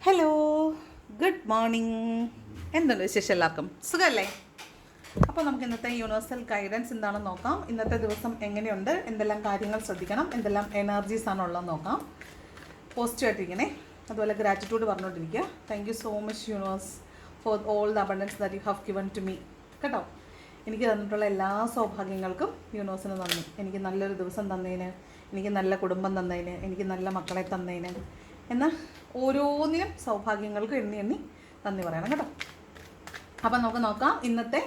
Hello, good morning. എന്തുണ്ട് വിശേഷം? എല്ലാവർക്കും സുഖമല്ലേ? അപ്പോൾ നമുക്ക് ഇന്നത്തെ യൂണിവേഴ്സൽ ഗൈഡൻസ് എന്താണെന്ന് നോക്കാം. ഇന്നത്തെ ദിവസം എങ്ങനെയുണ്ട്, എന്തെല്ലാം കാര്യങ്ങൾ ശ്രദ്ധിക്കണം, എന്തെല്ലാം എനർജീസ് ആണ് ഉള്ളതെന്ന് നോക്കാം. പോസിറ്റീവായിട്ടിരിക്കണേ. അതുപോലെ ഗ്രാറ്റിറ്റ്യൂഡ് പറഞ്ഞുകൊണ്ടിരിക്കുക. Thank you so much universe for all the abundance that you have given to me. കേട്ടോ, എനിക്ക് തന്നിട്ടുള്ള എല്ലാ സൗഭാഗ്യങ്ങൾക്കും യൂണിവേഴ്സിന് നന്ദി. എനിക്ക് നല്ലൊരു ദിവസം തന്നതിന്, എനിക്ക് നല്ല കുടുംബം തന്നതിന്, എനിക്ക് നല്ല മക്കളെ തന്നതിന്, എന്നാൽ ഓരോന്നിനും സൗഭാഗ്യങ്ങൾക്ക് എണ്ണി എണ്ണി നന്ദി പറയണം കേട്ടോ. അപ്പം നമുക്ക് നോക്കാം ഇന്നത്തെ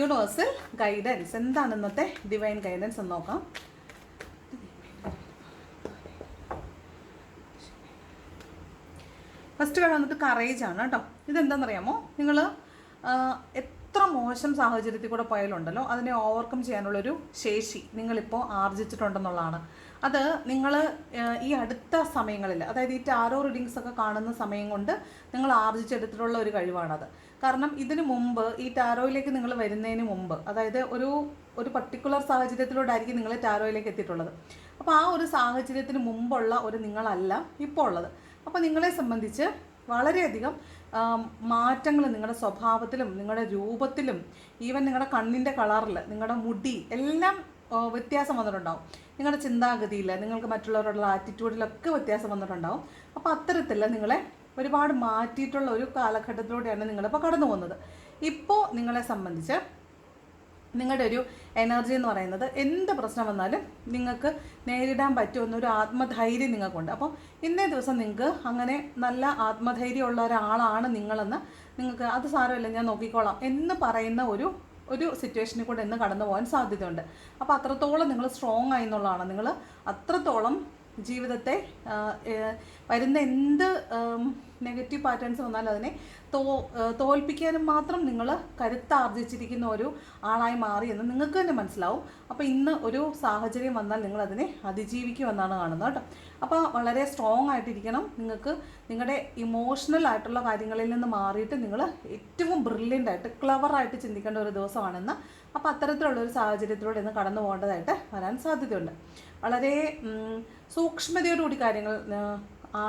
യൂണിവേഴ്സൽ ഗൈഡൻസ് എന്താണ്. ഇന്നത്തെ ഡിവൈൻ ഗൈഡൻസ് എന്ന് നോക്കാം. ഫസ്റ്റ് കാര്യം വന്നിട്ട് കറേജ് ആണ് കേട്ടോ. ഇതെന്താണെന്നറിയാമോ, നിങ്ങൾ എത്ര മോശം സാഹചര്യത്തിൽ കൂടെ പോയാലുണ്ടല്ലോ അതിനെ ഓവർകം ചെയ്യാനുള്ളൊരു ശേഷി നിങ്ങളിപ്പോൾ ആർജിച്ചിട്ടുണ്ടെന്നുള്ളതാണ്. അത് നിങ്ങൾ ഈ അടുത്ത സമയങ്ങളിൽ, അതായത് ഈ ടാരോ റീഡിങ്സ് ഒക്കെ കാണുന്ന സമയം കൊണ്ട് നിങ്ങൾ ആർജിച്ചെടുത്തിട്ടുള്ള ഒരു കഴിവാണത്. കാരണം ഇതിനു മുമ്പ് ഈ ടാരോയിലേക്ക് നിങ്ങൾ വരുന്നതിന് മുമ്പ്, അതായത് ഒരു പർട്ടിക്കുലർ സാഹചര്യത്തിലൂടെയായിരിക്കും നിങ്ങൾ ടാരോയിലേക്ക് എത്തിയിട്ടുള്ളത്. അപ്പോൾ ആ ഒരു സാഹചര്യത്തിന് മുമ്പുള്ള ഒരു നിങ്ങളല്ല ഇപ്പോൾ ഉള്ളത്. അപ്പോൾ നിങ്ങളെ സംബന്ധിച്ച് വളരെയധികം മാറ്റങ്ങൾ നിങ്ങളുടെ സ്വഭാവത്തിലും നിങ്ങളുടെ രൂപത്തിലും ഈവൻ നിങ്ങളുടെ കണ്ണിൻ്റെ കളറിൽ, നിങ്ങളുടെ മുടി എല്ലാം വ്യത്യാസം വന്നിട്ടുണ്ടാവും. നിങ്ങളുടെ ചിന്താഗതിയിൽ, നിങ്ങൾക്ക് മറ്റുള്ളവരോടുള്ള ആറ്റിറ്റ്യൂഡിലൊക്കെ വ്യത്യാസം വന്നിട്ടുണ്ടാവും. അപ്പോൾ അത്തരത്തിൽ നിങ്ങളെ ഒരുപാട് മാറ്റിയിട്ടുള്ള ഒരു കാലഘട്ടത്തിലൂടെയാണ് നിങ്ങളിപ്പോൾ കടന്നു പോകുന്നത്. ഇപ്പോൾ നിങ്ങളെ സംബന്ധിച്ച് നിങ്ങളുടെ ഒരു എനർജി എന്ന് പറയുന്നത് എന്ത് പ്രശ്നം വന്നാലും നിങ്ങൾക്ക് നേരിടാൻ പറ്റുമെന്നൊരു ആത്മധൈര്യം നിങ്ങൾക്കുണ്ട്. അപ്പോൾ ഇന്നേ ദിവസം നിങ്ങൾക്ക് അങ്ങനെ നല്ല ആത്മധൈര്യമുള്ള ഒരാളാണ് നിങ്ങളെന്ന്, നിങ്ങൾക്ക് അത് സാരമില്ല ഞാൻ നോക്കിക്കോളാം എന്ന് പറയുന്ന ഒരു സിറ്റുവേഷനിൽ കൂടെ ഇന്ന് കടന്നു പോകാൻ സാധ്യതയുണ്ട്. അപ്പോൾ അത്രത്തോളം നിങ്ങൾ സ്ട്രോങ് ആയി എന്നുള്ളതാണ്. നിങ്ങൾ അത്രത്തോളം ജീവിതത്തെ വരുന്ന എന്ത് നെഗറ്റീവ് പാറ്റേൺസ് വന്നാലും അതിനെ തോൽപ്പിക്കാനും മാത്രം നിങ്ങൾ കരുത്താർജിച്ചിരിക്കുന്ന ഒരു ആളായി മാറി എന്ന് നിങ്ങൾക്ക് തന്നെ മനസ്സിലാവും. അപ്പോൾ ഇന്ന് ഒരു സാഹചര്യം വന്നാൽ നിങ്ങൾ അതിനെ അതിജീവിക്കുമെന്നാണ് കാണുന്നത് കേട്ടോ. അപ്പോൾ വളരെ സ്ട്രോങ് ആയിട്ടിരിക്കണം. നിങ്ങൾക്ക് നിങ്ങളുടെ ഇമോഷണൽ ആയിട്ടുള്ള കാര്യങ്ങളിൽ നിന്ന് മാറിയിട്ട് നിങ്ങൾ ഏറ്റവും ബ്രില്യൻ്റ് ആയിട്ട് ക്ലവറായിട്ട് ചിന്തിക്കേണ്ട ഒരു ദിവസമാണെന്ന്. അപ്പോൾ അത്തരത്തിലുള്ളൊരു സാഹചര്യത്തിലൂടെ ഇന്ന് കടന്നു പോകേണ്ടതായിട്ട് വരാൻ സാധ്യതയുണ്ട്. വളരെ സൂക്ഷ്മതയോടുകൂടി കാര്യങ്ങൾ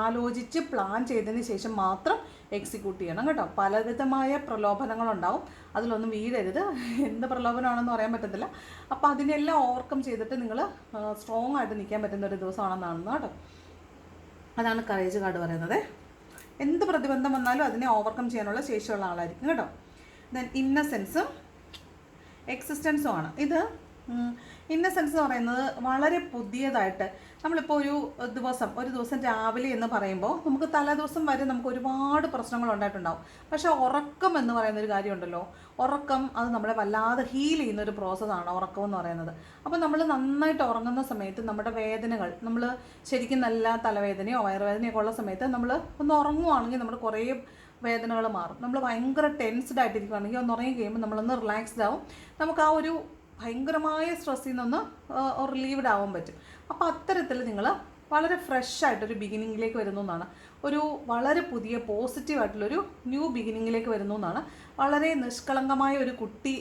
ആലോചിച്ച് പ്ലാൻ ചെയ്തതിന് ശേഷം മാത്രം എക്സിക്യൂട്ട് ചെയ്യണം കേട്ടോ. പലവിധമായ പ്രലോഭനങ്ങളുണ്ടാവും, അതിലൊന്നും വീഴരുത്. എന്ത് പ്രലോഭനമാണെന്ന് പറയാൻ പറ്റത്തില്ല. അപ്പോൾ അതിനെല്ലാം ഓവർകം ചെയ്തിട്ട് നിങ്ങൾ സ്ട്രോങ് ആയിട്ട് നിൽക്കാൻ പറ്റുന്ന ഒരു ദിവസമാണെന്നാണ് കേട്ടോ. അതാണ് കറേജ് കാർഡ് പറയുന്നത്. എന്ത് പ്രതിബന്ധം വന്നാലും അതിനെ ഓവർകം ചെയ്യാനുള്ള ശേഷിയുള്ള ആളായിരിക്കും കേട്ടോ. ദെൻ ഇന്നസെൻസും എക്സിസ്റ്റൻസും ആണ്. ഇത് ഇന്നസെൻസ് എന്ന് പറയുന്നത് വളരെ പുതിയതായിട്ട് നമ്മളിപ്പോൾ ഒരു ദിവസം രാവിലെ എന്ന് പറയുമ്പോൾ നമുക്ക് തലേദിവസം വരെ നമുക്ക് ഒരുപാട് പ്രശ്നങ്ങൾ ഉണ്ടായിട്ടുണ്ടാവും. പക്ഷേ ഉറക്കം എന്ന് പറയുന്നൊരു കാര്യമുണ്ടല്ലോ, ഉറക്കം അത് നമ്മളെ വല്ലാതെ ഹീൽ ചെയ്യുന്നൊരു പ്രോസസ്സാണ് ഉറക്കം എന്ന് പറയുന്നത്. അപ്പോൾ നമ്മൾ നന്നായിട്ട് ഉറങ്ങുന്ന സമയത്ത് നമ്മുടെ വേദനകൾ, നമ്മൾ ശരിക്കും നല്ല തലവേദനയോ വയറുവേദനയൊക്കെ ഉള്ള സമയത്ത് നമ്മൾ ഒന്ന് ഉറങ്ങുവാണെങ്കിൽ നമ്മുടെ കുറേ വേദനകൾ മാറും. നമ്മൾ ഭയങ്കര ടെൻസ്ഡ് ആയിട്ടിരിക്കുകയാണെങ്കിൽ ഒന്ന് ഉറങ്ങി കഴിയുമ്പോൾ നമ്മളൊന്ന് റിലാക്സ്ഡ് ആവും. നമുക്ക് ആ ഒരു ഭയങ്കരമായ സ്ട്രെസ്സിൽ നിന്ന് റിലീവ്ഡ് ആവാൻ പറ്റും. അപ്പോൾ അത്തരത്തിൽ നിങ്ങൾ വളരെ ഫ്രഷ് ആയിട്ടൊരു ബിഗിനിങ്ങിലേക്ക് വരുന്നു എന്നാണ്. ഒരു വളരെ പുതിയ പോസിറ്റീവായിട്ടുള്ളൊരു ന്യൂ ബിഗിനിങ്ങിലേക്ക് വരുന്നു എന്നാണ്. വളരെ നിഷ്കളങ്കമായ ഒരു കുട്ടി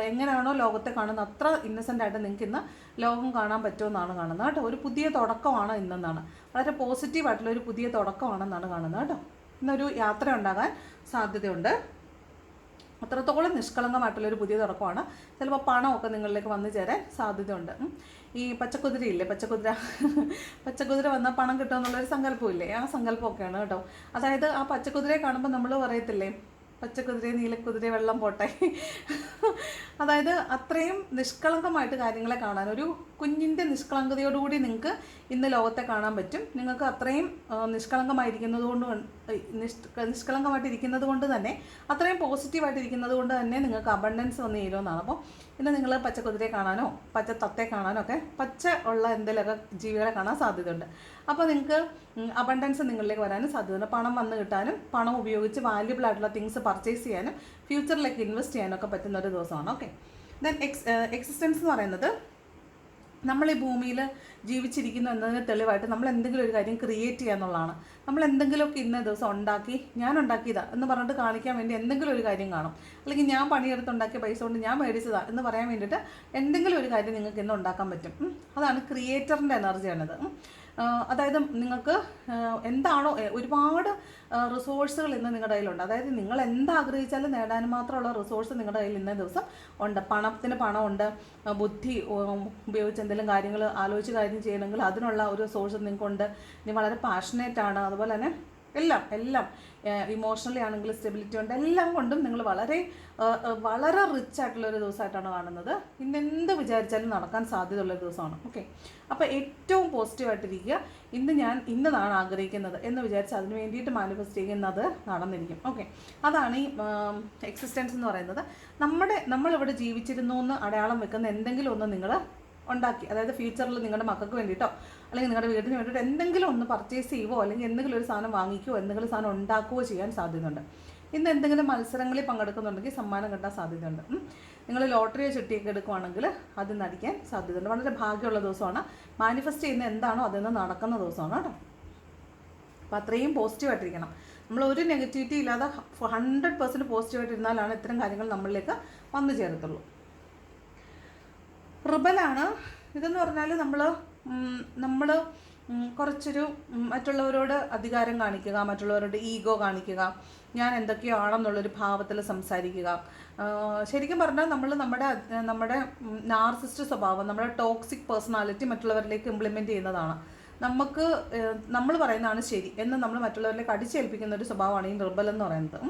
എങ്ങനെയാണോ ലോകത്തെ കാണുന്നത് അത്ര ഇന്നസെൻ്റ് ആയിട്ട് നിങ്ങൾക്ക് ഇന്ന് ലോകം കാണാൻ പറ്റുമെന്നാണ് കാണുന്നത് കേട്ടോ. ഒരു പുതിയ തുടക്കമാണ് ഇന്നെന്നാണ്. വളരെ പോസിറ്റീവായിട്ടുള്ളൊരു പുതിയ തുടക്കമാണെന്നാണ് കാണുന്നത് കേട്ടോ. ഇന്നൊരു യാത്ര ഉണ്ടാകാൻ സാധ്യതയുണ്ട്. അത്രത്തോളം നിഷ്കളങ്കമായിട്ടുള്ളൊരു പുതിയ തുടക്കമാണ്. ചിലപ്പോൾ പണമൊക്കെ നിങ്ങളിലേക്ക് വന്നു ചേരാൻ സാധ്യതയുണ്ട്. ഈ പച്ചക്കുതിരയില്ലേ, പച്ചക്കുതിര വന്നാൽ പണം കിട്ടുമെന്നുള്ളൊരു സങ്കല്പമില്ലേ, ആ സങ്കല്പമൊക്കെയാണ് കേട്ടോ. അതായത് ആ പച്ചക്കുതിരയെ കാണുമ്പോൾ നമ്മൾ പറയത്തില്ലേ, പച്ചക്കുതിര നീലക്കുതിര വെള്ളം പോട്ടെ. അതായത് അത്രയും നിഷ്കളങ്കമായിട്ട് കാര്യങ്ങളെ കാണാൻ, ഒരു കുഞ്ഞിൻ്റെ നിഷ്കളങ്കതയോടുകൂടി നിങ്ങൾക്ക് ഇന്ന് ലോകത്തെ കാണാൻ പറ്റും. നിങ്ങൾക്ക് അത്രയും നിഷ്കളങ്കമായിരിക്കുന്നത് കൊണ്ട് തന്നെ അത്രയും പോസിറ്റീവായിട്ടിരിക്കുന്നത് കൊണ്ട് തന്നെ നിങ്ങൾക്ക് അബണ്ടൻസ് വന്ന് ചേരുമെന്നാണ്. അപ്പോൾ ഇന്ന് നിങ്ങൾ പച്ചക്കുതിരയെ കാണാനോ പച്ച തത്തയെ കാണാനോ ഒക്കെ പച്ച ഉള്ള എന്തെങ്കിലുമൊക്കെ ജീവികളെ കാണാൻ സാധ്യതയുണ്ട്. അപ്പോൾ നിങ്ങൾക്ക് അബണ്ടൻസ് നിങ്ങളിലേക്ക് വരാനും സാധ്യതയുണ്ട്. പണം വന്ന് കിട്ടാനും പണം ഉപയോഗിച്ച് വാല്യുബിൾ ആയിട്ടുള്ള തിങ്സ് പർച്ചേസ് ചെയ്യാനും ഫ്യൂച്ചറിലേക്ക് ഇൻവെസ്റ്റ് ചെയ്യാനൊക്കെ പറ്റുന്ന ഒരു ദിവസമാണ്. ഓക്കെ. ദെൻ എക്സിസ്റ്റൻസ് എന്ന് പറയുന്നത് നമ്മൾ ഈ ഭൂമിയിൽ ജീവിച്ചിരിക്കുന്നു എന്നതിന് തെളിവായിട്ട് നമ്മൾ എന്തെങ്കിലും ഒരു കാര്യം ക്രിയേറ്റ് ചെയ്യുക എന്നുള്ളതാണ്. നമ്മൾ എന്തെങ്കിലുമൊക്കെ ഇന്ന ദിവസം ഉണ്ടാക്കി, ഞാൻ ഉണ്ടാക്കിയതാ എന്ന് പറഞ്ഞിട്ട് കാണിക്കാൻ വേണ്ടി എന്തെങ്കിലും ഒരു കാര്യം കാണും. അല്ലെങ്കിൽ ഞാൻ പണിയെടുത്തുണ്ടാക്കിയ പൈസ കൊണ്ട് ഞാൻ മേടിച്ചതാ എന്ന് പറയാൻ വേണ്ടിയിട്ട് എന്തെങ്കിലും ഒരു കാര്യം നിങ്ങൾക്ക് ഇന്ന് ഉണ്ടാക്കാൻ പറ്റും. അതാണ് ക്രിയേറ്ററിൻ്റെ എനർജിയാണിത്. അതായത് നിങ്ങൾക്ക് എന്താണോ ഒരുപാട് റിസോഴ്സുകൾ ഇന്ന് നിങ്ങളുടെ കയ്യിലുണ്ട്. അതായത് നിങ്ങൾ എന്താഗ്രഹിച്ചാലും നേടാൻ മാത്രമുള്ള റിസോഴ്സ് നിങ്ങളുടെ കയ്യിൽ ഇന്നേ ദിവസം ഉണ്ട്. പണത്തിന് പണമുണ്ട്, ബുദ്ധി ഉപയോഗിച്ച് എന്തെങ്കിലും കാര്യങ്ങൾ ആലോചിച്ച് കാര്യം ചെയ്യണമെങ്കിൽ അതിനുള്ള ഒരു സോഴ്സ് നിങ്ങൾക്കുണ്ട്. ഇനി വളരെ പാഷനേറ്റ് ആണ്, അതുപോലെ തന്നെ എല്ലാം ഇമോഷണലി ആണെങ്കിൽ സ്റ്റെബിലിറ്റി ഉണ്ട്. എല്ലാം കൊണ്ടും നിങ്ങൾ വളരെ വളരെ റിച്ച് ആയിട്ടുള്ളൊരു ദിവസമായിട്ടാണ് കാണുന്നത്. ഇന്നെന്ത് വിചാരിച്ചാലും നടക്കാൻ സാധ്യതയുള്ളൊരു ദിവസമാണ്. ഓക്കെ, അപ്പോൾ ഏറ്റവും പോസിറ്റീവായിട്ടിരിക്കുക. ഞാൻ ഇന്നതാണ് ആഗ്രഹിക്കുന്നത് എന്ന് വിചാരിച്ച് അതിന് വേണ്ടിയിട്ട് മാനിഫെസ്റ്റ് ചെയ്യുന്നത് നടന്നിരിക്കും. ഓക്കെ, അതാണ് ഈ എക്സിസ്റ്റൻസ് എന്ന് പറയുന്നത്. നമ്മളിവിടെ ജീവിച്ചിരുന്നു എന്ന് അടയാളം വെക്കുന്ന എന്തെങ്കിലും ഒന്ന് നിങ്ങൾ ഉണ്ടാക്കി, അതായത് ഫ്യൂച്ചറിൽ നിങ്ങളുടെ മക്കൾക്ക് വേണ്ടിയിട്ടോ അല്ലെങ്കിൽ നിങ്ങളുടെ വീടിന് വേണ്ടിയിട്ട് എന്തെങ്കിലും ഒന്ന് പർച്ചേസ് ചെയ്യുവോ അല്ലെങ്കിൽ എന്തെങ്കിലും ഒരു സാധനം വാങ്ങിക്കുകയോ എന്തെങ്കിലും സാധനം ഉണ്ടാക്കുകയോ ചെയ്യാൻ സാധ്യതയുണ്ട്. ഇന്ന് എന്തെങ്കിലും മത്സരങ്ങളിൽ പങ്കെടുക്കുന്നുണ്ടെങ്കിൽ സമ്മാനം കിട്ടാൻ സാധ്യതയുണ്ട്. നിങ്ങൾ ലോട്ടറിയോ ചുട്ടിയൊക്കെ എടുക്കുവാണെങ്കിൽ അത് നടിക്കാൻ സാധ്യതയുണ്ട്. വളരെ ഭാഗ്യമുള്ള ദിവസമാണ്. മാനിഫെസ്റ്റ് ചെയ്യുന്ന എന്താണോ അതിന്ന് നടക്കുന്ന ദിവസമാണ് കേട്ടോ. അപ്പോൾ അത്രയും പോസിറ്റീവായിട്ടിരിക്കണം. നമ്മൾ ഒരു നെഗറ്റിവിറ്റി ഇല്ലാതെ 100% പോസിറ്റീവായിട്ടിരുന്നാലാണ് ഇത്തരം കാര്യങ്ങൾ നമ്മളിലേക്ക് വന്നു ചേരത്തുള്ളൂ. റിബലാണ് ഇതെന്ന് പറഞ്ഞാൽ നമ്മൾ കുറച്ചൊരു മറ്റുള്ളവരോട് അധികാരം കാണിക്കുക, മറ്റുള്ളവരോട് ഈഗോ കാണിക്കുക, ഞാൻ എന്തൊക്കെയോ ആണെന്നുള്ളൊരു ഭാവത്തിൽ സംസാരിക്കുക. ശരിക്കും പറഞ്ഞാൽ നമ്മുടെ നാർസിസ്റ്റ് സ്വഭാവം, നമ്മുടെ ടോക്സിക് പേഴ്സണാലിറ്റി മറ്റുള്ളവരിലേക്ക് ഇംപ്ലിമെൻറ്റ് ചെയ്യുന്നതാണ്. നമ്മൾ പറയുന്നതാണ് ശരി എന്ന് നമ്മൾ മറ്റുള്ളവരിലേക്ക് അടിച്ചേൽപ്പിക്കുന്ന ഒരു സ്വഭാവമാണ് ഈ റിബൽ എന്ന് പറയുന്നത്.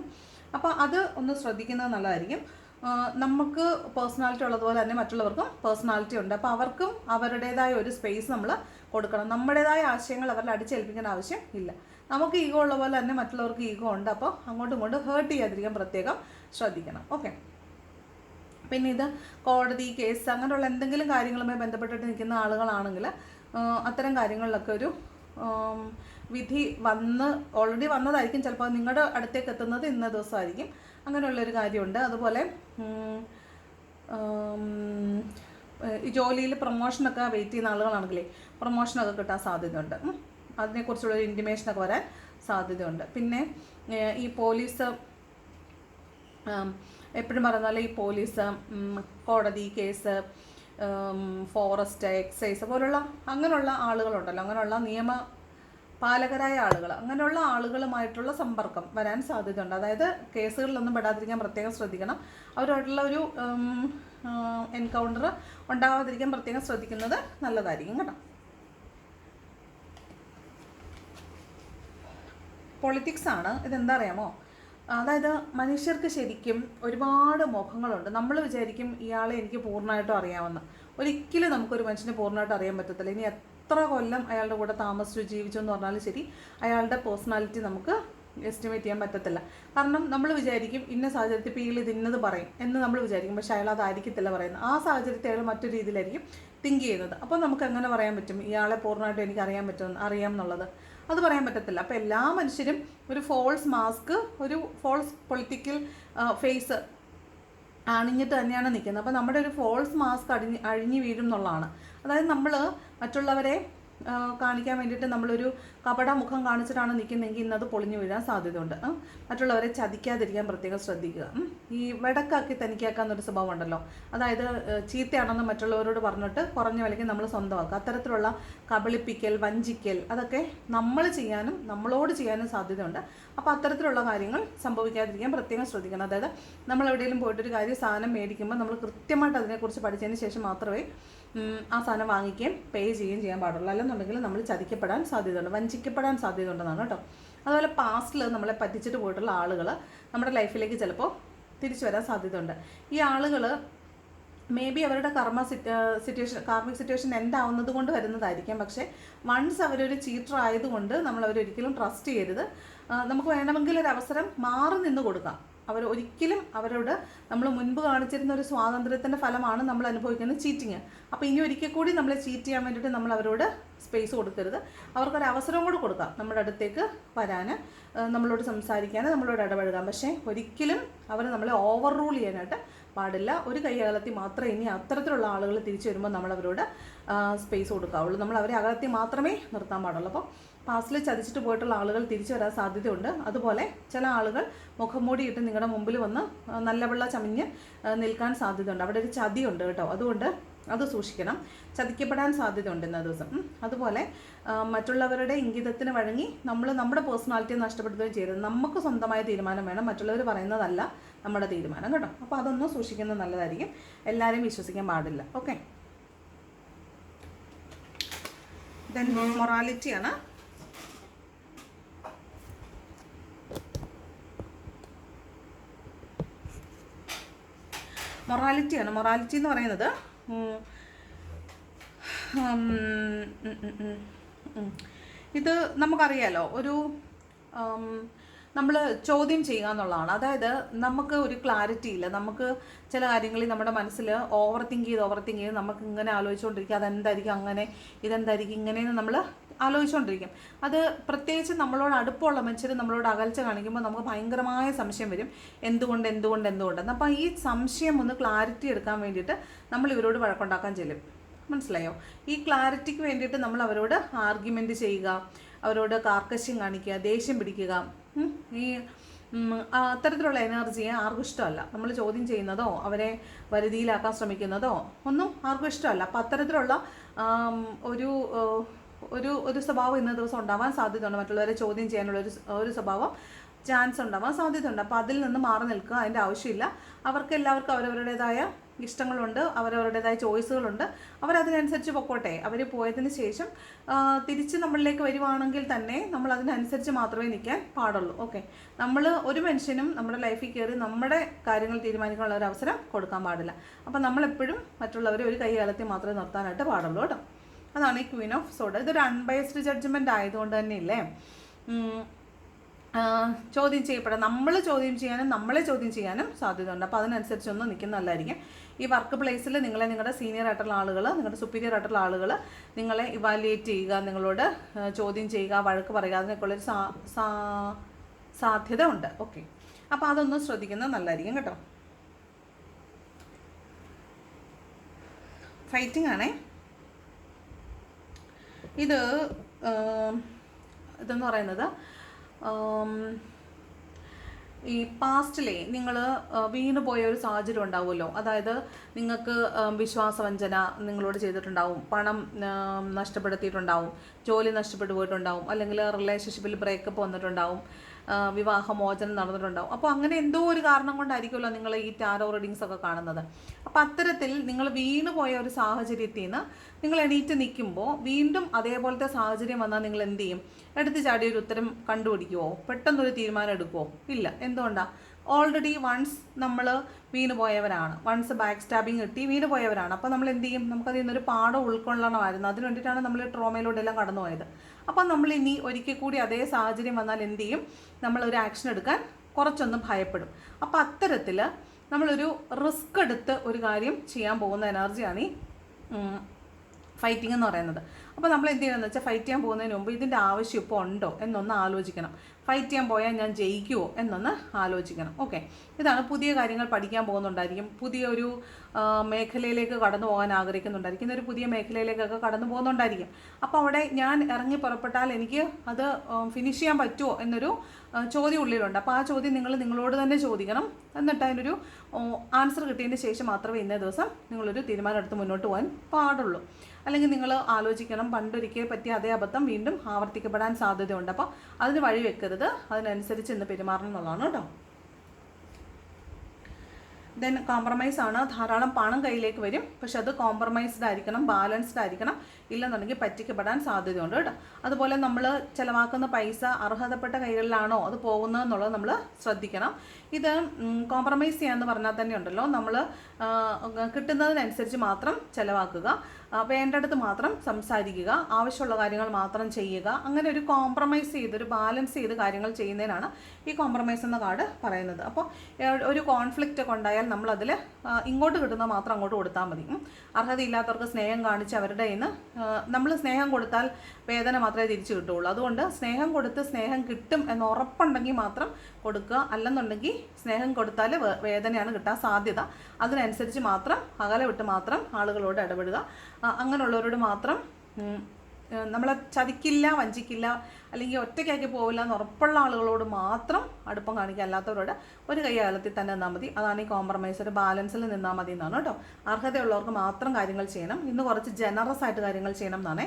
അപ്പോൾ അത് ഒന്ന് ശ്രദ്ധിക്കുന്നത് നല്ലതായിരിക്കും. നമുക്ക് പേഴ്സണാലിറ്റി ഉള്ളതുപോലെ തന്നെ മറ്റുള്ളവർക്കും പേഴ്സണാലിറ്റി ഉണ്ട്. അപ്പോൾ അവർക്കും അവരുടേതായ ഒരു സ്പേസ് നമ്മൾ കൊടുക്കണം. നമ്മുടേതായ ആശയങ്ങൾ അവരിൽ അടിച്ചേൽപ്പിക്കേണ്ട ആവശ്യം ഇല്ല. നമുക്ക് ഈഗോ ഉള്ള പോലെ തന്നെ മറ്റുള്ളവർക്ക് ഈഗോ ഉണ്ട്. അപ്പോൾ അങ്ങോട്ടും ഇങ്ങോട്ടും ഹേർട്ട് ചെയ്യാതിരിക്കാൻ പ്രത്യേകം ശ്രദ്ധിക്കണം. ഓക്കെ, പിന്നെ ഇത് കോടതി കേസ് അങ്ങനെയുള്ള എന്തെങ്കിലും കാര്യങ്ങളുമായി ബന്ധപ്പെട്ടിട്ട് നിൽക്കുന്ന ആളുകളാണെങ്കിൽ അത്തരം കാര്യങ്ങളിലൊക്കെ ഒരു വിധി ഓൾറെഡി വന്നതായിരിക്കും. ചിലപ്പോൾ നിങ്ങളുടെ അടുത്തേക്ക് എത്തുന്നത് ഇന്ന ദിവസമായിരിക്കും. അങ്ങനെയുള്ളൊരു കാര്യമുണ്ട്. അതുപോലെ ഈ ജോലിയിൽ പ്രൊമോഷനൊക്കെ വെയിറ്റ് ചെയ്യുന്ന ആളുകളാണെങ്കിലേ പ്രൊമോഷനൊക്കെ കിട്ടാൻ സാധ്യതയുണ്ട്. അതിനെക്കുറിച്ചുള്ളൊരു ഇൻറ്റിമേഷനൊക്കെ വരാൻ സാധ്യതയുണ്ട്. പിന്നെ ഈ പോലീസ് എപ്പോഴും പറയുന്ന ഈ പോലീസ്, കോടതി കേസ്, ഫോറസ്റ്റ്, എക്സൈസ് പോലുള്ള അങ്ങനെയുള്ള ആളുകളുണ്ടല്ലോ, അങ്ങനെയുള്ള പാലകരായ ആളുകൾ, അങ്ങനെയുള്ള ആളുകളുമായിട്ടുള്ള സമ്പർക്കം വരാൻ സാധ്യതയുണ്ട്. അതായത് കേസുകളിലൊന്നും പെടാതിരിക്കാൻ പ്രത്യേകം ശ്രദ്ധിക്കണം. അവരുമായിട്ടുള്ള ഒരു എൻകൗണ്ടർ ഉണ്ടാകാതിരിക്കാൻ പ്രത്യേകം ശ്രദ്ധിക്കുന്നത് നല്ലതായിരിക്കും കേട്ടോ. പൊളിറ്റിക്സ് ആണ്. ഇതെന്താ അറിയാമോ? അതായത് മനുഷ്യർക്ക് ശരിക്കും ഒരുപാട് മുഖങ്ങളുണ്ട്. നമ്മൾ വിചാരിക്കും ഇയാളെ എനിക്ക് പൂർണ്ണമായിട്ടും അറിയാമെന്ന്. ഒരിക്കലും നമുക്കൊരു മനുഷ്യനെ പൂർണ്ണമായിട്ട് അറിയാൻ പറ്റത്തില്ല. ഇനി എത്ര കൊല്ലം അയാളുടെ കൂടെ താമസിച്ചു ജീവിച്ചു എന്ന് പറഞ്ഞാലും ശരി, അയാളുടെ പേഴ്സണാലിറ്റി നമുക്ക് എസ്റ്റിമേറ്റ് ചെയ്യാൻ പറ്റത്തില്ല. കാരണം നമ്മൾ വിചാരിക്കും ഇന്ന സാഹചര്യത്തിൽ ഇപ്പോൾ ഇത് ഇന്നത് പറയും എന്ന് നമ്മൾ വിചാരിക്കും. പക്ഷേ അയാൾ അതായിരിക്കത്തില്ല പറയുന്നത്. ആ സാഹചര്യത്തെ അയാൾ മറ്റൊരു രീതിയിലായിരിക്കും തിങ്ക് ചെയ്യുന്നത്. അപ്പോൾ നമുക്ക് എങ്ങനെ പറയാൻ പറ്റും ഇയാളെ പൂർണ്ണമായിട്ടും എനിക്ക് അറിയാം എന്നുള്ളത്? അത് പറയാൻ പറ്റത്തില്ല. അപ്പോൾ എല്ലാ മനുഷ്യരും ഒരു ഫോൾസ് മാസ്ക്, ഒരു ഫോൾസ് പൊളിറ്റിക്കൽ ഫേസ് അണിഞ്ഞിട്ട് തന്നെയാണ് നിൽക്കുന്നത്. അപ്പോൾ നമ്മുടെ ഒരു ഫോൾസ് മാസ്ക് അഴിഞ്ഞു വീഴും എന്നുള്ളതാണ്. അതായത് നമ്മൾ മറ്റുള്ളവരെ കാണിക്കാൻ വേണ്ടിയിട്ട് നമ്മളൊരു കപട മുഖം കാണിച്ചിട്ടാണ് നിൽക്കുന്നതെങ്കിൽ ഇന്നത് പൊളിഞ്ഞു വീഴാൻ സാധ്യതയുണ്ട്. മറ്റുള്ളവരെ ചതിക്കാതിരിക്കാൻ പ്രത്യേകം ശ്രദ്ധിക്കുക. ഈ വെടക്കാക്കി തനിക്കാക്കാന്നൊരു സ്വഭാവം ഉണ്ടല്ലോ, അതായത് ചീത്തയാണെന്ന് മറ്റുള്ളവരോട് പറഞ്ഞിട്ട് കുറഞ്ഞ വിലയ്ക്ക് നമ്മൾ സ്വന്തമാക്കുക. അത്തരത്തിലുള്ള കബളിപ്പിക്കൽ, വഞ്ചിക്കൽ അതൊക്കെ നമ്മളോട് ചെയ്യാനും സാധ്യതയുണ്ട്. അപ്പോൾ അത്തരത്തിലുള്ള കാര്യങ്ങൾ സംഭവിക്കാതിരിക്കാൻ പ്രത്യേകം ശ്രദ്ധിക്കണം. അതായത് നമ്മൾ എവിടെയെങ്കിലും പോയിട്ടൊരു സാധനം മേടിക്കുമ്പോൾ നമ്മൾ കൃത്യമായിട്ട് അതിനെക്കുറിച്ച് പഠിച്ചതിന് ശേഷം മാത്രമേ ആ സാധനം വാങ്ങിക്കുകയും പേ ചെയ്യുകയും ചെയ്യാൻ പാടുള്ളൂ. അല്ലെന്നുണ്ടെങ്കിൽ നമ്മൾ ചതിക്കപ്പെടാൻ സാധ്യതയുണ്ട്, വഞ്ചിക്കപ്പെടാൻ സാധ്യതയുണ്ടെന്നാണ് കേട്ടോ. അതുപോലെ പാസ്റ്റിൽ നമ്മളെ പറ്റിച്ചിട്ട് പോയിട്ടുള്ള ആളുകൾ നമ്മുടെ ലൈഫിലേക്ക് ചിലപ്പോൾ തിരിച്ചു വരാൻ സാധ്യതയുണ്ട്. ഈ ആളുകൾ മേ ബി അവരുടെ കാർമിക് സിറ്റുവേഷൻ എൻഡ് ആവുന്നത് കൊണ്ട് വരുന്നതായിരിക്കാം. പക്ഷേ വൺസ് അവരൊരു ചീറ്റർ ആയതുകൊണ്ട് നമ്മൾ അവരൊരിക്കലും ട്രസ്റ്റ് ചെയ്യരുത്. നമുക്ക് വേണമെങ്കിൽ ഒരു അവസരം മാറി നിന്ന് കൊടുക്കാം. ഒരിക്കലും അവരോട് നമ്മൾ മുൻപ് കാണിച്ചിരുന്ന ഒരു സ്വാതന്ത്ര്യത്തിൻ്റെ ഫലമാണ് നമ്മൾ അനുഭവിക്കുന്ന ചീറ്റിങ്. അപ്പോൾ ഇനി ഒരിക്കൽ കൂടി നമ്മളെ ചീറ്റ് ചെയ്യാൻ വേണ്ടിയിട്ട് നമ്മൾ അവരോട് സ്പേസ് കൊടുക്കരുത്. അവർക്കൊരു അവസരം കൂടി കൊടുക്കാം നമ്മുടെ അടുത്തേക്ക് വരാൻ, നമ്മളോട് സംസാരിക്കാൻ, നമ്മളോട് ഇടപഴകാം. പക്ഷേ ഒരിക്കലും അവർ നമ്മളെ ഓവർ റൂൾ ചെയ്യാനായിട്ട് പാടില്ല. ഒരു കൈയകലത്തിൽ മാത്രമേ ഇനി അത്തരത്തിലുള്ള ആളുകൾ തിരിച്ചു വരുമ്പോൾ നമ്മളവരോട് സ്പേസ് കൊടുക്കാവുള്ളൂ. നമ്മൾ അവരെ അകലത്തിൽ മാത്രമേ നിർത്താൻ പാടുള്ളൂ. അപ്പോൾ പാസ്റ്റിൽ ചതിച്ചിട്ട് പോയിട്ടുള്ള ആളുകൾ തിരിച്ചു വരാൻ സാധ്യതയുണ്ട്. അതുപോലെ ചില ആളുകൾ മുഖംമൂടിയിട്ട് നിങ്ങളുടെ മുമ്പിൽ വന്ന് നല്ല വെള്ള ചമിഞ്ഞ് നിൽക്കാൻ സാധ്യതയുണ്ട്. അവിടെ ഒരു ചതിയുണ്ട് കേട്ടോ. അതുകൊണ്ട് അത് സൂക്ഷിക്കണം. ചതിക്കപ്പെടാൻ സാധ്യതയുണ്ട് ഇന്ന ദിവസം. അതുപോലെ മറ്റുള്ളവരുടെ ഇംഗിതത്തിന് വഴങ്ങി നമ്മൾ നമ്മുടെ പേഴ്സണാലിറ്റി നഷ്ടപ്പെടുത്തുകയും ചെയ്യരുത്. നമുക്ക് സ്വന്തമായ തീരുമാനം വേണം, മറ്റുള്ളവർ പറയുന്നതല്ല നമ്മുടെ തീരുമാനം കേട്ടോ. അപ്പോൾ അതൊന്നും സൂക്ഷിക്കുന്നത് നല്ലതായിരിക്കും. എല്ലാവരെയും വിശ്വസിക്കാൻ പാടില്ല. Okay, then മൊറാലിറ്റിയാണ്. മൊറാലിറ്റി എന്ന് പറയുന്നത് ഇത് നമുക്കറിയാലോ, ഒരു നമ്മൾ ചോദ്യം ചെയ്യുക എന്നുള്ളതാണ്. അതായത് നമുക്ക് ഒരു ക്ലാരിറ്റി ഇല്ല, നമുക്ക് ചില കാര്യങ്ങളിൽ നമ്മുടെ മനസ്സിൽ ഓവർ തിങ്ക് ചെയ്ത് നമുക്ക് ഇങ്ങനെ ആലോചിച്ചുകൊണ്ടിരിക്കുക, അതെന്തായിരിക്കും അങ്ങനെ, ഇതെന്തായിരിക്കും ഇങ്ങനെയെന്ന് നമ്മൾ ആലോചിച്ചുകൊണ്ടിരിക്കും. അത് പ്രത്യേകിച്ച് നമ്മളോട് അടുപ്പമുള്ള മനുഷ്യർ നമ്മളോട് അകൽച്ച കാണിക്കുമ്പോൾ നമുക്ക് ഭയങ്കരമായ സംശയം വരും, എന്തുകൊണ്ട്. അപ്പോൾ ഈ സംശയം ഒന്ന് ക്ലാരിറ്റി എടുക്കാൻ വേണ്ടിയിട്ട് നമ്മൾ ഇവരോട് വഴക്കുണ്ടാക്കാൻ ചെല്ലും. മനസ്സിലായോ? ഈ ക്ലാരിറ്റിക്ക് വേണ്ടിയിട്ട് നമ്മൾ അവരോട് ആർഗ്യുമെൻറ്റ് ചെയ്യുക, അവരോട് കാർക്കശ്യം കാണിക്കുക, ദേഷ്യം പിടിക്കുക. ഈ അത്തരത്തിലുള്ള എനർജിയെ ആർക്കും ഇഷ്ടമല്ല. നമ്മൾ ചോദ്യം ചെയ്യുന്നതോ അവരെ വരുതിയിലാക്കാൻ ശ്രമിക്കുന്നതോ ഒന്നും ആർക്കും ഇഷ്ടമല്ല. അപ്പോൾ അത്തരത്തിലുള്ള ഒരു ഒരു ഒരു സ്വഭാവം ഇന്ന ദിവസം ഉണ്ടാവാൻ സാധ്യതയുണ്ട്. മറ്റുള്ളവരെ ചോദ്യം ചെയ്യാനുള്ള ഒരു സ്വഭാവം ചാൻസ് ഉണ്ടാവാൻ സാധ്യതയുണ്ട്. അപ്പോൾ അതിൽ നിന്ന് മാറി നിൽക്കുക, അതിൻ്റെ ആവശ്യമില്ല. അവർക്ക് എല്ലാവർക്കും അവരവരുടേതായ ഇഷ്ടങ്ങളുണ്ട്, അവരവരുടേതായ ചോയ്സുകളുണ്ട്. അവരതിനനുസരിച്ച് പൊക്കോട്ടെ. അവർ പോയതിന് ശേഷം തിരിച്ച് നമ്മളിലേക്ക് വരുവാണെങ്കിൽ തന്നെ നമ്മൾ അതിനനുസരിച്ച് മാത്രമേ നിൽക്കാൻ പാടുള്ളൂ. ഓക്കെ, നമ്മൾ ഒരു മനുഷ്യനും നമ്മുടെ ലൈഫിൽ കയറി നമ്മുടെ കാര്യങ്ങൾ തീരുമാനിക്കാനുള്ള ഒരു അവസരം കൊടുക്കാൻ പാടില്ല. അപ്പം നമ്മളെപ്പോഴും മറ്റുള്ളവരെ ഒരു കൈകാലത്തിൽ മാത്രമേ നിർത്താനായിട്ട് പാടുള്ളൂ കേട്ടോ. അതാണ് ഈ ക്വീൻ ഓഫ് സോഡ്. ഇതൊരു അൺബയസ്ഡ് ജഡ്ജ്മെൻ്റ് ആയതുകൊണ്ട് തന്നെ ഇല്ലേ, ചോദ്യം ചെയ്യപ്പെടാം, നമ്മളെ ചോദ്യം ചെയ്യാനും സാധ്യതയുണ്ട്. അപ്പോൾ അതിനനുസരിച്ചൊന്ന് നിൽക്കുന്ന നല്ലതായിരിക്കും. ഈ വർക്ക് പ്ലേസിൽ നിങ്ങളുടെ സീനിയർ ആയിട്ടുള്ള ആളുകൾ, നിങ്ങളുടെ സുപ്പീരിയർ ആയിട്ടുള്ള ആളുകൾ നിങ്ങളെ ഇവാലുവേറ്റ് ചെയ്യുക, നിങ്ങളോട് ചോദ്യം ചെയ്യുക, വഴക്ക് പറയുക, അതിനൊക്കെയുള്ളൊരു സാധ്യത ഉണ്ട്. ഓക്കെ, അപ്പോൾ അതൊന്ന് ശ്രദ്ധിക്കുന്നത് നല്ലതായിരിക്കും കേട്ടോ. ഫൈറ്റിംഗ് ആണേ ഇതെന്ന് പറയുന്നത്. ഈ പാസ്റ്റിലെ നിങ്ങൾ വീണു പോയ ഒരു സാഹചര്യം ഉണ്ടാവുമല്ലോ. അതായത് നിങ്ങൾക്ക് വിശ്വാസവഞ്ചന നിങ്ങളോട് ചെയ്തിട്ടുണ്ടാവും, പണം നഷ്ടപ്പെടുത്തിയിട്ടുണ്ടാവും, ജോലി നഷ്ടപ്പെട്ടു പോയിട്ടുണ്ടാവും, അല്ലെങ്കിൽ റിലേഷൻഷിപ്പിൽ ബ്രേക്കപ്പ് വന്നിട്ടുണ്ടാവും, വിവാഹമോചനം നടന്നിട്ടുണ്ടാവും. അപ്പോൾ അങ്ങനെ എന്തോ ഒരു കാരണം കൊണ്ടായിരിക്കുമല്ലോ നിങ്ങൾ ഈ ടാരോ റീഡിങ്സ് ഒക്കെ കാണുന്നത്. അപ്പോൾ അത്തരത്തിൽ നിങ്ങൾ വീണു പോയ ഒരു സാഹചര്യത്തിൽ നിന്ന് നിങ്ങൾ എണീറ്റ് നിൽക്കുമ്പോൾ വീണ്ടും അതേപോലത്തെ സാഹചര്യം വന്നാൽ നിങ്ങൾ എന്ത് ചെയ്യും? എടുത്ത് ചാടി ഒരു ഉത്തരം കണ്ടുപിടിക്കുമോ? പെട്ടെന്നൊരു തീരുമാനം എടുക്കുമോ? ഇല്ല. എന്തുകൊണ്ടാണ്? ഓൾറെഡി വൺസ് നമ്മൾ വീണ് പോയവരാണ്, വൺസ് ബാക്ക് സ്റ്റാബിങ് കിട്ടി വീണ് പോയവരാണ്. അപ്പോൾ നമ്മൾ എന്ത് ചെയ്യും? നമുക്കതിൽ നിന്നൊരു പാഠം ഉൾക്കൊള്ളണമായിരുന്നു. അതിന് വേണ്ടിയിട്ടാണ് നമ്മൾ ട്രോമയിലൂടെല്ലാം കടന്നു പോയത്. അപ്പം നമ്മൾ ഇനി ഒരിക്കൽ കൂടി അതേ സാഹചര്യം വന്നാൽ എന്ത് ചെയ്യും? നമ്മളൊരു ആക്ഷൻ എടുക്കാൻ കുറച്ചൊന്ന് ഭയപ്പെടും. അപ്പോൾ അത്തരത്തിൽ നമ്മളൊരു റിസ്ക് എടുത്ത് ഒരു കാര്യം ചെയ്യാൻ പോകുന്ന എനർജിയാണ് ഈ ഫൈറ്റിംഗ് എന്ന് പറയുന്നത്. അപ്പോൾ നമ്മൾ എന്ത് ചെയ്യണമെന്ന് വെച്ചാൽ, ഫൈറ്റ് ചെയ്യാൻ പോകുന്നതിന് മുമ്പ് ഇതിൻ്റെ ആവശ്യം ഇപ്പോൾ ഉണ്ടോ എന്നൊന്ന് ആലോചിക്കണം. ഫൈറ്റ് ചെയ്യാൻ പോയാൽ ഞാൻ ജയിക്കുമോ എന്നൊന്ന് ആലോചിക്കണം. ഓക്കെ, ഇതാണ്. പുതിയ കാര്യങ്ങൾ പഠിക്കാൻ പോകുന്നുണ്ടായിരിക്കും, പുതിയ ഒരു മേഖലയിലേക്ക് കടന്നു പോകാൻ ആഗ്രഹിക്കുന്നുണ്ടായിരിക്കും, ഒരു പുതിയ മേഖലയിലേക്കൊക്കെ കടന്നു പോകുന്നുണ്ടായിരിക്കും. അപ്പോൾ അവിടെ ഞാൻ ഇറങ്ങി പുറപ്പെട്ടാൽ എനിക്ക് അത് ഫിനിഷ് ചെയ്യാൻ പറ്റുമോ എന്നൊരു ചോദ്യം ഉള്ളിലുണ്ട്. അപ്പോൾ ആ ചോദ്യം നിങ്ങളോട് തന്നെ ചോദിക്കണം. എന്നിട്ട് അതിനൊരു ആൻസർ കിട്ടിയതിന് ശേഷം മാത്രമേ ഇന്നേ ദിവസം നിങ്ങളൊരു തീരുമാനം എടുത്ത് മുന്നോട്ട് പോകാൻ പാടുള്ളൂ. അല്ലെങ്കിൽ നിങ്ങൾ ആലോചിക്കണം, പണ്ടൊരിക്കൽ പറ്റിയ അതേ അബദ്ധം വീണ്ടും ആവർത്തിക്കപ്പെടാൻ സാധ്യതയുണ്ട്. അപ്പോൾ അതിന് വഴി വെക്കരുത്, അതിനനുസരിച്ച് ഇന്ന് പെരുമാറണം എന്നുള്ളതാണ് കേട്ടോ. ദെൻ കോംപ്രമൈസ് ആണ്. ധാരാളം പണം കയ്യിലേക്ക് വരും, പക്ഷെ അത് കോംപ്രമൈസ്ഡ് ആയിരിക്കണം, ബാലൻസ്ഡ് ആയിരിക്കണം. ഇല്ലെന്നുണ്ടെങ്കിൽ പറ്റിക്കപ്പെടാൻ സാധ്യതയുണ്ട് കേട്ടോ. അതുപോലെ നമ്മൾ ചിലവാക്കുന്ന പൈസ അർഹതപ്പെട്ട കൈകളിലാണോ അത് പോകുന്നതെന്നുള്ളത് നമ്മൾ ശ്രദ്ധിക്കണം. ഇത് കോംപ്രമൈസ് ചെയ്യാമെന്ന് പറഞ്ഞാൽ തന്നെ ഉണ്ടല്ലോ, നമ്മൾ കിട്ടുന്നതിനനുസരിച്ച് മാത്രം ചിലവാക്കുക, വേണ്ടടുത്ത് മാത്രം സംസാരിക്കുക, ആവശ്യമുള്ള കാര്യങ്ങൾ മാത്രം ചെയ്യുക. അങ്ങനെ ഒരു കോംപ്രമൈസ് ചെയ്ത്, ഒരു ബാലൻസ് ചെയ്ത് കാര്യങ്ങൾ ചെയ്യുന്നതിനാണ് ഈ കോംപ്രമൈസ് എന്ന കാർഡ് പറയുന്നത്. അപ്പോൾ ഒരു കോൺഫ്ലിക്റ്റ് ഒക്കെ ഉണ്ടായാൽ നമ്മളതിൽ ഇങ്ങോട്ട് കിട്ടുന്നത് മാത്രം അങ്ങോട്ട് കൊടുത്താൽ മതി. അർഹതയില്ലാത്തവർക്ക് സ്നേഹം കാണിച്ച് അവരുടെ കയ്യിൽ നിന്ന് നമ്മൾ സ്നേഹം കൊടുത്താൽ വേദന മാത്രമേ തിരിച്ചു കിട്ടുകയുള്ളൂ. അതുകൊണ്ട് സ്നേഹം കൊടുത്ത് സ്നേഹം കിട്ടും എന്ന് ഉറപ്പുണ്ടെങ്കിൽ മാത്രം കൊടുക്കുക. അല്ലെന്നുണ്ടെങ്കിൽ സ്നേഹം കൊടുത്താൽ വേദനയാണ് കിട്ടാൻ സാധ്യത. അതിനനുസരിച്ച് മാത്രം അകലെ വിട്ട് മാത്രം ആളുകളോട് ഇടപെടുക. അങ്ങനെയുള്ളവരോട് മാത്രം നമ്മളെ ചതിക്കില്ല, വഞ്ചിക്കില്ല, അല്ലെങ്കിൽ ഒറ്റയ്ക്കാക്കി പോവില്ല എന്ന് ഉറപ്പുള്ള ആളുകളോട് മാത്രം അടുപ്പം കാണിക്കുക. അല്ലാത്തവരോട് ഒരു കൈ അകലത്തിൽ തന്നെ നിന്നാൽ മതി. അതാണ് ഈ കോംപ്രമൈസ്, ഒരു ബാലൻസിൽ നിന്നാൽ മതി എന്നാണ് കേട്ടോ. അർഹതയുള്ളവർക്ക് മാത്രം കാര്യങ്ങൾ ചെയ്യണം. ഇന്ന് കുറച്ച് ജനറസ് ആയിട്ട് കാര്യങ്ങൾ ചെയ്യണം എന്നാണ്.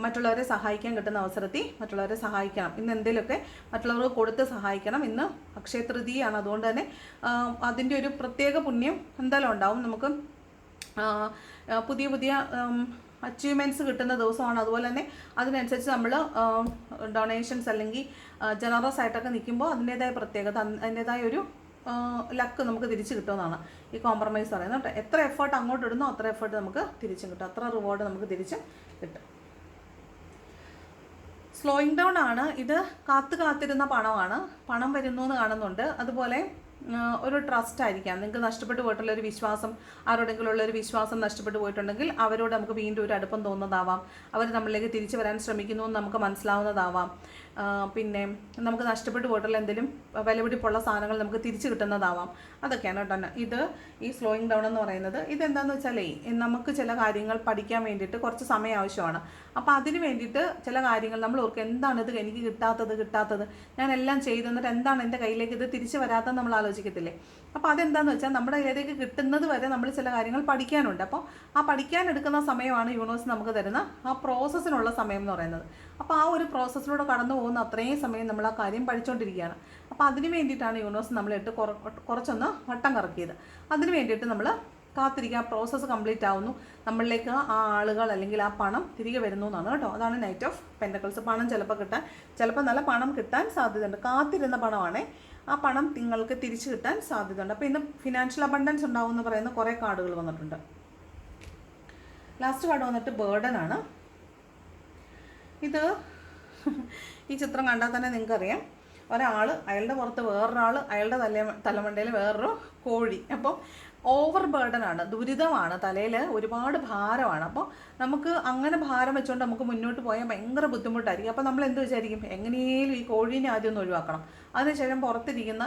മറ്റുള്ളവരെ സഹായിക്കാൻ കിട്ടുന്ന അവസരത്തിൽ മറ്റുള്ളവരെ സഹായിക്കണം. ഇന്ന് എന്തെങ്കിലുമൊക്കെ മറ്റുള്ളവർക്ക് കൊടുത്ത് സഹായിക്കണം. ഇന്ന് അക്ഷയ തൃതീയാണ്. അതുകൊണ്ട് തന്നെ അതിൻ്റെ ഒരു പ്രത്യേക പുണ്യം എന്തായാലും ഉണ്ടാവും. നമുക്ക് പുതിയ പുതിയ അച്ചീവ്മെൻറ്റ്സ് കിട്ടുന്ന ദിവസമാണ്. അതുപോലെ തന്നെ അതിനനുസരിച്ച് നമ്മൾ ഡൊണേഷൻസ് അല്ലെങ്കിൽ ജനറസ് ആയിട്ടൊക്കെ നിൽക്കുമ്പോൾ അതിൻ്റേതായ പ്രത്യേകത, അതിൻ്റേതായ ഒരു ലക്ക് നമുക്ക് തിരിച്ച് കിട്ടുമെന്നാണ് ഈ കോംപ്രമൈസ് പറയുന്നത് കേട്ടോ. എത്ര എഫേർട്ട് അങ്ങോട്ട് ഇടുന്നോ അത്ര എഫേർട്ട് നമുക്ക് തിരിച്ചും കിട്ടും, അത്ര റിവാർഡ് നമുക്ക് തിരിച്ചും കിട്ടും. സ്ലോയിങ് ഡൗൺ ആണ് ഇത്. കാത്തിരുന്ന പണമാണ്. പണം വരുന്നു എന്ന് കാണുന്നുണ്ട്. അതുപോലെ ഒരു ട്രസ്റ്റ് ആയിരിക്കാം. നിങ്ങൾക്ക് നഷ്ടപ്പെട്ടു പോയിട്ടുള്ള ഒരു വിശ്വാസം, ആരോടെങ്കിലും ഉള്ളൊരു വിശ്വാസം നഷ്ടപ്പെട്ടു പോയിട്ടുണ്ടെങ്കിൽ അവരോട് നമുക്ക് വീണ്ടും ഒരു അടുപ്പം തോന്നുന്നതാവാം. അവർ നമ്മളിലേക്ക് തിരിച്ചു വരാൻ ശ്രമിക്കുന്നു എന്ന് നമുക്ക് മനസ്സിലാവുന്നതാവാം. പിന്നെ നമുക്ക് നഷ്ടപ്പെട്ടു പോയിട്ടുള്ള എന്തെങ്കിലും വിലപിടിപ്പുള്ള സാധനങ്ങൾ നമുക്ക് തിരിച്ചു കിട്ടുന്നതാവാം. അതൊക്കെയാണ് കേട്ടോ ഇത് ഈ സ്ലോയിങ് ഡൗൺ എന്ന് പറയുന്നത്. ഇതെന്താണെന്ന് വെച്ചാലേ, നമുക്ക് ചില കാര്യങ്ങൾ പഠിക്കാൻ വേണ്ടിയിട്ട് കുറച്ച് സമയം ആവശ്യമാണ്. അപ്പോൾ അതിന് വേണ്ടിയിട്ട് ചില കാര്യങ്ങൾ നമ്മൾ ഓർക്കും, എന്താണിത് എനിക്ക് കിട്ടാത്തത്, ഞാൻ എല്ലാം ചെയ്തു എന്നിട്ട് എന്താണ് എൻ്റെ കയ്യിലേക്ക് ഇത് തിരിച്ചു വരാത്തത് നമ്മൾ ആലോചിക്കത്തില്ലേ. അപ്പോൾ അതെന്താണെന്ന് വെച്ചാൽ നമ്മുടെ കയ്യിലേക്ക് കിട്ടുന്നത് വരെ നമ്മൾ ചില കാര്യങ്ങൾ പഠിക്കാനുണ്ട്. അപ്പോൾ ആ പഠിക്കാൻ എടുക്കുന്ന സമയമാണ് യൂണിവേഴ്സ് നമുക്ക് തരുന്ന ആ പ്രോസസ്സിനുള്ള സമയം എന്ന് പറയുന്നത്. അപ്പോൾ ആ ഒരു പ്രോസസ്സിലൂടെ കടന്നു പോകുന്ന അത്രയും സമയം നമ്മൾ ആ കാര്യം പഠിച്ചുകൊണ്ടിരിക്കുകയാണ്. അപ്പോൾ അതിന് വേണ്ടിയിട്ടാണ് യൂണിവേഴ്സ് നമ്മളിട്ട് കുറച്ചൊന്ന് വട്ടം കറക്കിയത്. അതിന് വേണ്ടിയിട്ട് നമ്മൾ കാത്തിരിക്കുക. ആ പ്രോസസ്സ് കംപ്ലീറ്റ് ആവുന്നു, നമ്മളിലേക്ക് ആ ആളുകൾ അല്ലെങ്കിൽ ആ പണം തിരികെ വരുന്നു എന്നാണ് കേട്ടോ. അതാണ് നൈറ്റ് ഓഫ് പെൻറ്റക്കിൾസ്. പണം ചിലപ്പോൾ നല്ല പണം കിട്ടാൻ സാധ്യതയുണ്ട്. കാത്തിരുന്ന പണമാണേ. ആ പണം നിങ്ങൾക്ക് തിരിച്ചു കിട്ടാൻ സാധ്യതയുണ്ട്. അപ്പോൾ ഇന്ന് ഫിനാൻഷ്യൽ അബണ്ടൻസ് ഉണ്ടാവും എന്ന് പറയുന്ന കുറേ കാർഡുകൾ വന്നിട്ടുണ്ട്. ലാസ്റ്റ് കാർഡ് വന്നിട്ട് ബേർഡൻ ആണ്. ഇത് ഈ ചിത്രം കണ്ടാൽ തന്നെ നിങ്ങൾക്കറിയാം, ഒരാൾ അയാളുടെ പുറത്ത് വേറൊരാൾ, അയാളുടെ തലമണ്ടയിൽ വേറൊരു കോഴി. അപ്പം ഓവർ ബേർഡനാണ്, ദുരിതമാണ്, തലയിൽ ഒരുപാട് ഭാരമാണ്. അപ്പോൾ നമുക്ക് അങ്ങനെ ഭാരം വെച്ചുകൊണ്ട് നമുക്ക് മുന്നോട്ട് പോയാൽ ഭയങ്കര ബുദ്ധിമുട്ടായിരിക്കും. അപ്പോൾ നമ്മൾ എന്ത് വിചാരിക്കും, എങ്ങനെയും ഈ കോഴീനെ ആദ്യം ഒന്ന് ഒഴിവാക്കണം, അതിനുശേഷം പുറത്തിരിക്കുന്ന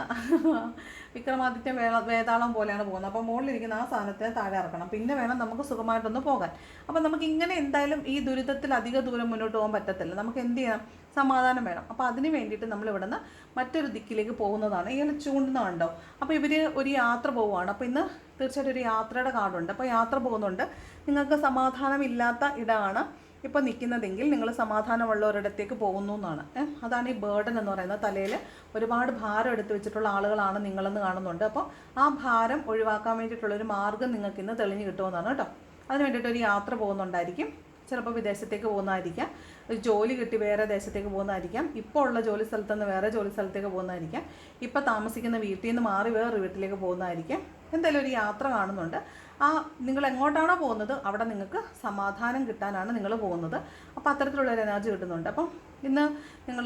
വിക്രമാദിത്യ വേതാളം പോലെയാണ് പോകുന്നത്. അപ്പോൾ മുകളിലിരിക്കുന്ന ആ സാധനത്തെ താഴെ ഇറക്കണം, പിന്നെ വേണം നമുക്ക് സുഖമായിട്ടൊന്ന് പോകാൻ. അപ്പോൾ നമുക്ക് ഇങ്ങനെ എന്തായാലും ഈ ദുരിതത്തിൽ അധിക ദൂരം മുന്നോട്ട് പോകാൻ പറ്റത്തില്ല. നമുക്ക് എന്ത് ചെയ്യണം, സമാധാനം വേണം. അപ്പോൾ അതിന് വേണ്ടിയിട്ട് നമ്മൾ ഇവിടെ നിന്ന് മറ്റൊരു ദിക്കിലേക്ക് പോകുന്നതാണ്. ഇങ്ങനെ ചൂണ്ടുന്നുണ്ടോ. അപ്പോൾ ഇവർ ഒരു യാത്ര പോവുകയാണ്. അപ്പോൾ ഇന്ന് തീർച്ചയായിട്ടും ഒരു യാത്രയുടെ കാർഡുണ്ട്. അപ്പോൾ യാത്ര പോകുന്നുണ്ട്. നിങ്ങൾക്ക് സമാധാനമില്ലാത്ത ഇടമാണ് ഇപ്പോൾ നിൽക്കുന്നതെങ്കിൽ നിങ്ങൾ സമാധാനമുള്ളവരിടത്തേക്ക് പോകുന്നു എന്നാണ്. അതാണ് ഈ ബേർഡൻ എന്ന് പറയുന്നത്. തലയിൽ ഒരുപാട് ഭാരം എടുത്തു വെച്ചിട്ടുള്ള ആളുകളാണ് നിങ്ങളെന്ന് കാണുന്നുണ്ട്. അപ്പോൾ ആ ഭാരം ഒഴിവാക്കാൻ വേണ്ടിയിട്ടുള്ളൊരു മാർഗ്ഗം നിങ്ങൾക്ക് ഇന്ന് തെളിഞ്ഞു കിട്ടുമെന്നാണ് കേട്ടോ. അതിന് വേണ്ടിയിട്ട് ഒരു യാത്ര പോകുന്നുണ്ടായിരിക്കും. ചിലപ്പോൾ വിദേശത്തേക്ക് പോകുന്നതായിരിക്കാം, ഒരു ജോലി കിട്ടി വേറെ ദേശത്തേക്ക് പോകുന്നതായിരിക്കാം, ഇപ്പോൾ ഉള്ള ജോലി സ്ഥലത്ത് നിന്ന് വേറെ ജോലി സ്ഥലത്തേക്ക് പോകുന്നതായിരിക്കാം, ഇപ്പോൾ താമസിക്കുന്ന വീട്ടിൽ നിന്ന് മാറി വേറെ വീട്ടിലേക്ക് പോകുന്നതായിരിക്കാം. എന്തായാലും ഒരു യാത്ര കാണുന്നുണ്ട്. ആ നിങ്ങൾ എങ്ങോട്ടാണോ പോകുന്നത് അവിടെ നിങ്ങൾക്ക് സമാധാനം കിട്ടാനാണ് നിങ്ങൾ പോകുന്നത്. അപ്പോൾ അത്തരത്തിലുള്ളൊരു എനർജി കിട്ടുന്നുണ്ട്. അപ്പം ഇന്ന് നിങ്ങൾ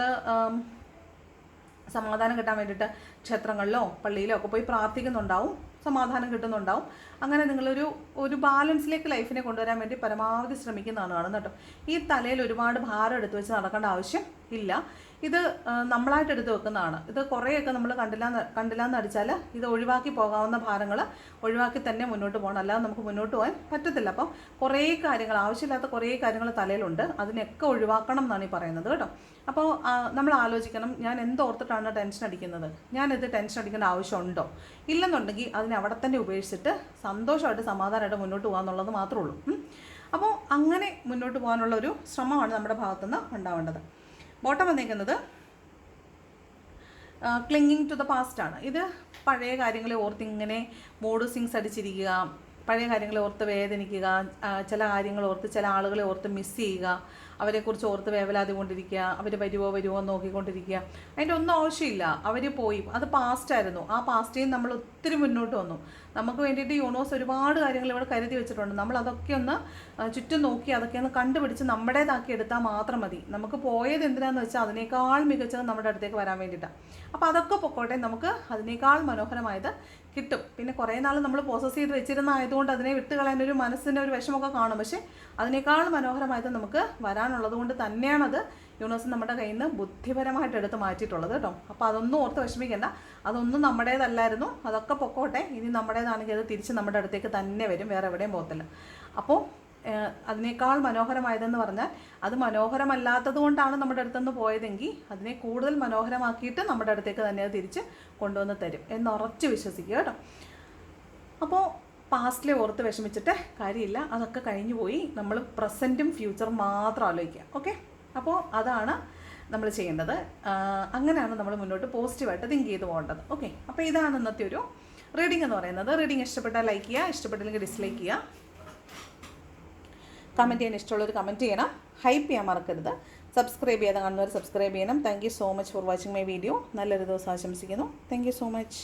സമാധാനം കിട്ടാൻ വേണ്ടിയിട്ട് ക്ഷേത്രങ്ങളിലോ പള്ളിയിലോ ഒക്കെ പോയി പ്രാർത്ഥിക്കുന്നുണ്ടാവും, സമാധാനം കിട്ടുന്നുണ്ടാവും. അങ്ങനെ ഒരു ബാലൻസിലേക്ക് ലൈഫിനെ കൊണ്ടുവരാൻ വേണ്ടി പരമാവധി ശ്രമിക്കുന്നതാണ് കാണുന്നത് കേട്ടോ. ഈ തലയിൽ ഒരുപാട് ഭാരം എടുത്തു വെച്ച് നടക്കേണ്ട ആവശ്യം ഇല്ല. ഇത് നമ്മളായിട്ട് എടുത്ത് വെക്കുന്നതാണ്. ഇത് കുറേയൊക്കെ നമ്മൾ കണ്ടില്ലാന്ന് അടിച്ചാൽ ഇത് ഒഴിവാക്കി പോകാവുന്ന ഭാരങ്ങൾ ഒഴിവാക്കി തന്നെ മുന്നോട്ട് പോകണം, അല്ലാതെ നമുക്ക് മുന്നോട്ട് പോകാൻ പറ്റത്തില്ല. അപ്പം കുറേ കാര്യങ്ങൾ, ആവശ്യമില്ലാത്ത കുറേ കാര്യങ്ങൾ തലയിലുണ്ട്, അതിനൊക്കെ ഒഴിവാക്കണം എന്നാണ് ഈ പറയുന്നത് കേട്ടോ. അപ്പോൾ നമ്മൾ ആലോചിക്കണം, ഞാൻ എന്തോർത്തിട്ടാണ് ടെൻഷൻ അടിക്കുന്നത്, ഞാനിത് ടെൻഷൻ അടിക്കേണ്ട ആവശ്യമുണ്ടോ, ഇല്ലെന്നുണ്ടെങ്കിൽ അതിനെ അവിടെ തന്നെ ഉപേക്ഷിച്ചിട്ട് സന്തോഷമായിട്ട് സമാധാനമായിട്ട് മുന്നോട്ട് പോകാമെന്നുള്ളത് മാത്രമേ ഉള്ളൂ. അപ്പോൾ അങ്ങനെ മുന്നോട്ട് പോകാനുള്ള ഒരു ശ്രമമാണ് നമ്മുടെ ഭാഗത്തുനിന്ന് ഉണ്ടാവേണ്ടത്. ബോട്ടം വന്നിരിക്കുന്നത് ക്ലിങ്ങിങ് ടു ദ പാസ്റ്റ് ആണ്. ഇത് പഴയ കാര്യങ്ങളെ ഓർത്ത് ഇങ്ങനെ മൂഡ് സ്വിങ്സ് അടിച്ചിരിക്കുക, പഴയ കാര്യങ്ങളെ ഓർത്ത് വേദനിക്കുക, ചില കാര്യങ്ങൾ ഓർത്ത് ചില ആളുകളെ ഓർത്ത് മിസ് ചെയ്യുക, അവരെക്കുറിച്ച് ഓർത്ത് വേവലാതി കൊണ്ടിരിക്കുക, അവർ വരുമോ നോക്കിക്കൊണ്ടിരിക്കുക. അതിൻ്റെ ഒന്നും ആവശ്യമില്ല. അവർ പോയി, അത് പാസ്റ്റായിരുന്നു. ആ പാസ്റ്റിൽ നമ്മൾ ഒത്തിരി മുന്നോട്ട് വന്നു. നമുക്ക് വേണ്ടിയിട്ട് യൂണിവേഴ്സ് ഒരുപാട് കാര്യങ്ങൾ ഇവിടെ കരുതി വെച്ചിട്ടുണ്ട്. നമ്മൾ അതൊക്കെ ഒന്ന് ചുറ്റും നോക്കി അതൊക്കെ ഒന്ന് കണ്ടുപിടിച്ച് നമ്മുടേതാക്കി എടുത്താൽ മാത്രം മതി. നമുക്ക് പോയത് എന്തിനാന്ന് വെച്ചാൽ അതിനേക്കാൾ മികച്ചത് നമ്മുടെ അടുത്തേക്ക് വരാൻ വേണ്ടിയിട്ടാണ്. അപ്പോൾ അതൊക്കെ പൊക്കോട്ടെ, നമുക്ക് അതിനേക്കാൾ മനോഹരമായത് കിട്ടും. പിന്നെ കുറേ നാൾ നമ്മൾ പ്രോസസ്സ് ചെയ്ത് വെച്ചിരുന്ന ആയതുകൊണ്ട് അതിനെ വിട്ട് കളയാനൊരു മനസ്സിൻ്റെ ഒരു വിഷമമൊക്കെ കാണും. പക്ഷേ അതിനേക്കാൾ മനോഹരമായത് നമുക്ക് വരാനുള്ളത് കൊണ്ട് തന്നെയാണത് യൂണിവേഴ്സ് നമ്മുടെ കയ്യിൽ നിന്ന് ബുദ്ധിപരമായിട്ട് എടുത്ത് മാറ്റിയിട്ടുള്ളത് കേട്ടോ. അപ്പോൾ അതൊന്നും ഓർത്ത് വിഷമിക്കേണ്ട, അതൊന്നും നമ്മുടേതല്ലായിരുന്നു, അതൊക്കെ പൊക്കോട്ടെ. ഇനി നമ്മുടേതാണെങ്കിൽ അത് തിരിച്ച് നമ്മുടെ അടുത്തേക്ക് തന്നെ വരും, വേറെ എവിടെയും പോകത്തില്ല. അപ്പോൾ അതിനേക്കാൾ മനോഹരമായതെന്ന് പറഞ്ഞാൽ അത് മനോഹരമല്ലാത്തത് കൊണ്ടാണ് നമ്മുടെ അടുത്തുനിന്ന് പോയതെങ്കിൽ അതിനെ കൂടുതൽ മനോഹരമാക്കിയിട്ട് നമ്മുടെ അടുത്തേക്ക് തന്നെ അത് തിരിച്ച് കൊണ്ടുവന്ന് തരും എന്നുറച്ച് വിശ്വസിക്കുക കേട്ടോ. അപ്പോൾ പാസ്റ്റിലെ ഓർത്ത് വിഷമിച്ചിട്ട് കാര്യമില്ല, അതൊക്കെ കഴിഞ്ഞു പോയി. നമ്മൾ പ്രസൻറ്റും ഫ്യൂച്ചറും മാത്രം ആലോചിക്കുക. ഓക്കെ, അപ്പോൾ അതാണ് നമ്മൾ ചെയ്യേണ്ടത്. അങ്ങനെയാണ് നമ്മൾ മുന്നോട്ട് പോസിറ്റീവായിട്ട് തിങ്ക് ചെയ്ത് പോകേണ്ടത്. ഓക്കെ, അപ്പോൾ ഇതാണ് ഇന്നത്തെ ഒരു റീഡിംഗ് എന്ന് പറയുന്നത്. റീഡിംഗ് ഇഷ്ടപ്പെട്ടാൽ ലൈക്ക് ചെയ്യുക, ഇഷ്ടപ്പെട്ടില്ലെങ്കിൽ ഡിസ്ലൈക്ക് ചെയ്യുക. കമൻറ്റ് ചെയ്യാൻ ഇഷ്ടമുള്ളവർ കമൻറ്റ് ചെയ്യണം, ഹൈപ്പ് ചെയ്യാൻ മറക്കരുത്. സബ്സ്ക്രൈബ് ചെയ്യാതെ കാണുന്നവർ സബ്സ്ക്രൈബ് ചെയ്യണം. Thank you so much for watching my video. നല്ലൊരു ദിവസം ആശംസിക്കുന്നു. Thank you so much.